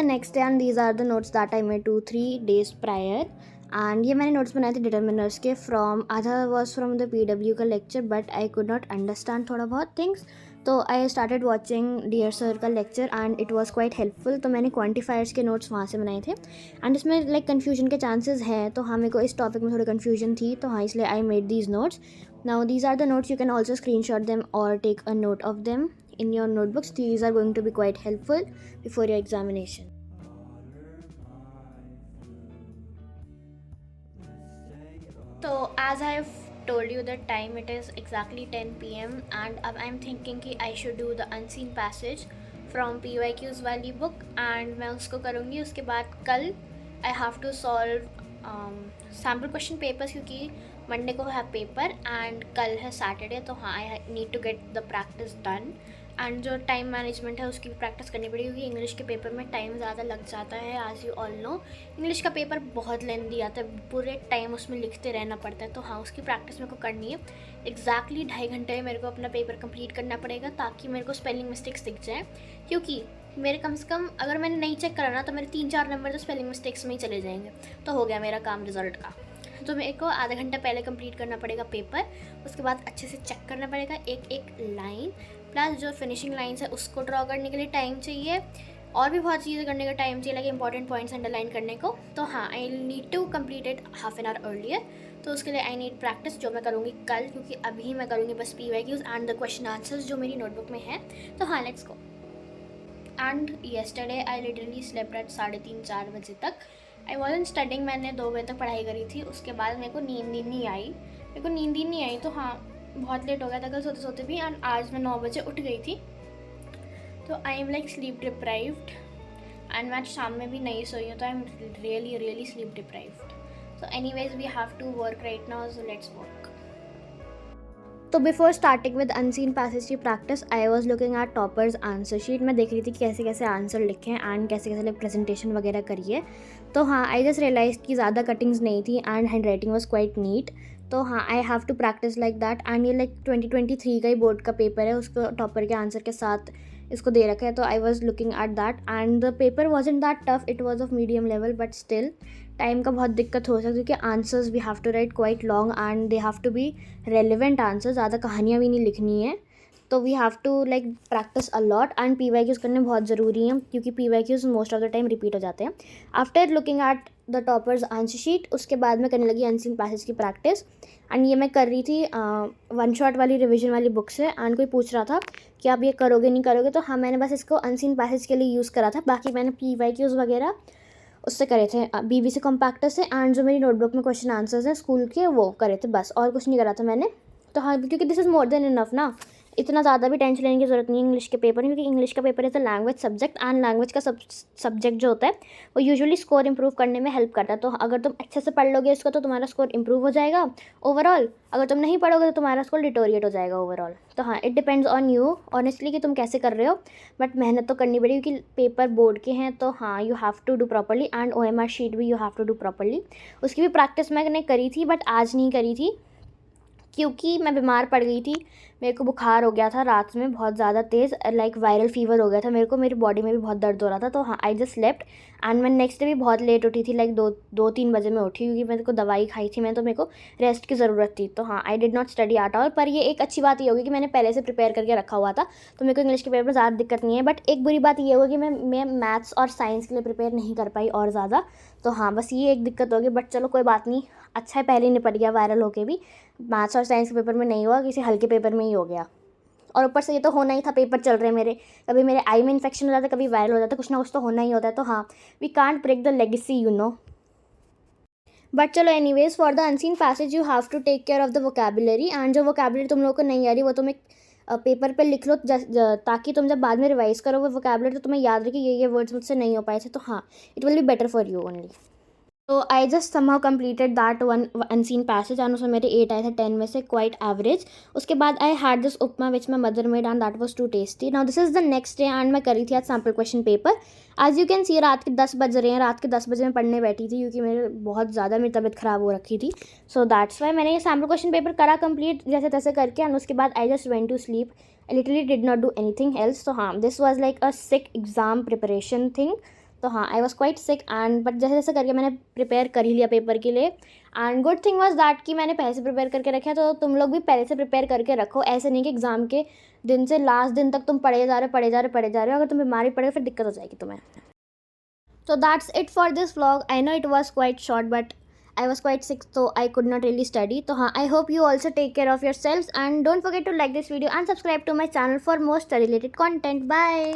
The next day and these are the notes that I made 2-3 days prior. And ये मैंने notes बनाए थे determiners के from आधा वॉज फ्रॉम द PW का lecture, but I could not understand थोड़ा बहुत थिंग्स. तो I started watching dear sir का lecture and it was quite helpful. तो मैंने क्वान्टिफायर्स के नोट्स वहाँ से बनाए थे. एंड इसमें लाइक कन्फ्यूजन के चांसेस हैं, तो हाँ मेरे को इस टॉपिक में थोड़ी कन्फ्यूजन थी, तो हाँ इसलिए I made these notes. Now these are the notes, you can also screenshot them और take a note of them in your notebooks. These are going to be quite helpful before your examination. So as I have told you the time, it is exactly 10 p.m. and अब I'm thinking कि I should do the unseen passage from PYQs वाली book and मैं उसको करूँगी. उसके बाद कल I have to solve sample question papers क्योंकि मंडे को है पेपर एंड कल है सैटरडे. तो हाँ I need to get the practice done. And जो टाइम मैनेजमेंट है उसकी भी प्रैक्टिस करनी पड़ेगी क्योंकि इंग्लिश के पेपर में टाइम ज़्यादा लग जाता है. As you all know English का पेपर बहुत लेंदी आता है, पूरे टाइम उसमें लिखते रहना पड़ता है. तो हाँ उसकी प्रैक्टिस मेरे को करनी है. एग्जैक्टली 2.5 घंटे में मेरे को अपना पेपर कंप्लीट करना पड़ेगा ताकि मेरे को स्पेलिंग मिस्टेक्स दिख जाएँ. क्योंकि मेरे कम से कम अगर मैंने नहीं चेक करा ना तो मेरे 3-4 नंबर तो स्पेलिंग मिस्टेक्स में ही चले जाएंगे. तो हो गया मेरा काम रिजल्ट का. तो मेरे को आधा घंटा पहले कंप्लीट करना पड़ेगा पेपर. उसके बाद अच्छे से चेक करना पड़ेगा एक एक लाइन, प्लस जो फिनिशिंग लाइन्स है उसको ड्रॉ करने के लिए टाइम चाहिए. और भी बहुत चीज़ें करने का टाइम चाहिए, लाइक इंपॉर्टेंट पॉइंट्स अंडरलाइन करने को. तो हाँ I need to complete it half an hour earlier. तो उसके लिए आई नीड प्रैक्टिस, जो मैं करूँगी कल, क्योंकि अभी मैं करूँगी बस PYQs and the question answers जो मेरी नोटबुक में है. तो हाँ let's go. And yesterday I literally slept at 3:30-4 बजे तक. आई वॉजंट स्टडिंग, मैंने 2 बजे तक पढ़ाई करी थी. उसके बाद मेरे को नींद ही नहीं आई. तो हाँ बहुत लेट हो गया था कल सोते सोते भी. एंड आज मैं 9 बजे उठ गई थी. तो I am like sleep deprived and मैं शाम में भी नहीं सोई हूँ. तो I am really sleep deprived. So anyways we have to work right now, so let's work. तो before starting with unseen passage की practice I was looking at toppers answer sheet. मैं देख रही थी कैसे कैसे आंसर लिखे एंड कैसे कैसे प्रेजेंटेशन वगैरह करिए. तो हाँ आई जस्ट रियलाइज कि ज़्यादा कटिंग्स नहीं थी and hand writing was quite neat. तो हाँ I have to practice like that. And ये लाइक 2023 का ही बोर्ड का पेपर है, उसको टॉपर के आंसर के साथ इसको दे रखा है. तो I was looking at that and the paper was in that tough, it was of medium level, but still time का बहुत दिक्कत हो सकती है क्योंकि answers we have to write quite long and they have to be relevant answer. ज़्यादा कहानियाँ भी नहीं लिखनी है. तो we have to like practice a lot and PYQs करने बहुत ज़रूरी हैं क्योंकि PYQs most of the time repeat हो जाते हैं. After looking at the toppers answer sheet उसके बाद मैं करने लगी अनसीन पैसेज की प्रैक्टिस. एंड ये मैं कर रही थी 1 शॉट वाली रिविजन वाली बुक से. एंड कोई पूछ रहा था कि आप ये करोगे नहीं करोगे, तो हाँ मैंने बस इसको अनसीन पैसेज के लिए यूज़ करा था. बाकी मैंने PYQs वगैरह उससे करे थे BBC कॉम्पैक्टर से. एंड जो मेरी नोटबुक में क्वेश्चन आंसर्स हैं स्कूल के वो करे थे, बस और कुछ नहीं करा था मैंने. तो हाँ क्योंकि this is more than enough ना, इतना ज़्यादा भी टेंशन लेने की ज़रूरत नहीं है इंग्लिश के पेपर में, क्योंकि इंग्लिश का paper is a language subject and language का सब्जेक्ट जो होता है वो यूजुअली स्कोर इंप्रूव करने में हेल्प करता है. तो अगर तुम अच्छे से पढ़ लोगे इसको तो तुम्हारा स्कोर इंप्रूव हो जाएगा ओवरऑल. अगर तुम नहीं पढ़ोगे तो तुम्हारा स्कोर डिटोरिएट हो जाएगा ओवरऑल. तो हाँ it depends on you honestly कि तुम कैसे कर रहे हो, बट मेहनत तो करनी पड़ेगी क्योंकि पेपर बोर्ड के हैं. तो हाँ you have to do properly and OMR sheet भी you have to do properly. उसकी भी प्रैक्टिस मैंने करी थी बट आज नहीं करी थी क्योंकि मैं बीमार पड़ गई थी. मेरे को बुखार हो गया था रात में बहुत ज़्यादा तेज़, लाइक वायरल फीवर हो गया था मेरे को. मेरी बॉडी में भी बहुत दर्द हो रहा था. तो हाँ आई जस्ट स्लेप्ट एंड मैं नेक्स्ट डे भी बहुत लेट उठी थी, लाइक 2-3 बजे मैं उठी क्योंकि मेरे को दवाई खाई थी मैं, तो मेरे को रेस्ट की ज़रूरत थी. तो हाँ I did not study at all. पर ये एक अच्छी बात ये होगी कि मैंने पहले से प्रिपेयर करके रखा हुआ था, तो मेरे को इंग्लिश के पेपर में ज़्यादा दिक्कत नहीं है. बट एक बुरी बात ये होगी मैं मैथ्स और साइंस के लिए प्रिपेयर नहीं कर पाई और ज़्यादा. तो हाँ बस ये एक दिक्कत होगी, बट चलो कोई बात नहीं, अच्छा है पहले ही निपट गया वायरल होके भी. मैथ्स और साइंस के पेपर में नहीं हुआ, किसी हल्के पेपर में ही हो गया. और ऊपर से ये तो होना ही था, पेपर चल रहे हैं मेरे, कभी मेरे आई में इन्फेक्शन हो जाता है, कभी वायरल हो जाता है, कुछ ना कुछ तो होना ही होता है. तो हाँ we can't break the legacy you know. But चलो anyways for the unseen passage you have to take care of the vocabulary. And जो वोकैबुलरी तुम लोगों को नहीं आ रही वो तुम एक पेपर पे लिख लो ताकि तुम जब बाद में रिवाइज करो वो वोकैबुलरी तो तुम्हें याद रहे कि ये वर्ड्स मुझसे नहीं हो पाए थे. तो हाँ it will be better for you only. तो I just somehow completed that one unseen passage and उसमें मेरे 8 आए थे 10 में से, क्वाइट एवरेज. उसके बाद I had this upma which my mother made and that was too tasty. Now this is the next day and मैं करी थी आज sample question paper. As you can see रात के 10 बज रहे हैं, रात के 10 बजे मैं पढ़ने बैठी थी क्योंकि मेरे बहुत ज़्यादा मेरी तबीयत ख़राब हो रखी थी. सो दैट्स वाई मैंने ये सैम्पल क्वेश्चन पेपर करा कंप्लीट जैसे तैसे करके. एंड उसके बाद I just went to sleep. I literally did not do anything else. तो हाँ this was like a sick exam preparation thing. तो हाँ, I was quite sick and but जैसे जैसे करके मैंने प्रिपेयर कर ही लिया पेपर के लिए। And good thing was that कि मैंने पहले से प्रिपेयर करके रखा है, तो तुम लोग भी पहले से प्रिपेयर करके रखो। ऐसे नहीं कि एग्ज़ाम के दिन से लास्ट दिन तक तुम पढ़े जा रहे हो। अगर तुम बीमारी पड़े फिर दिक्कत हो जाएगी तुम्हें। So that's it for this vlog. I know it was quite short, but I was quite sick, so I could not really study. So I hope you also take care of yourselves, and don't forget to like this video and subscribe to my channel for more study related content. Bye.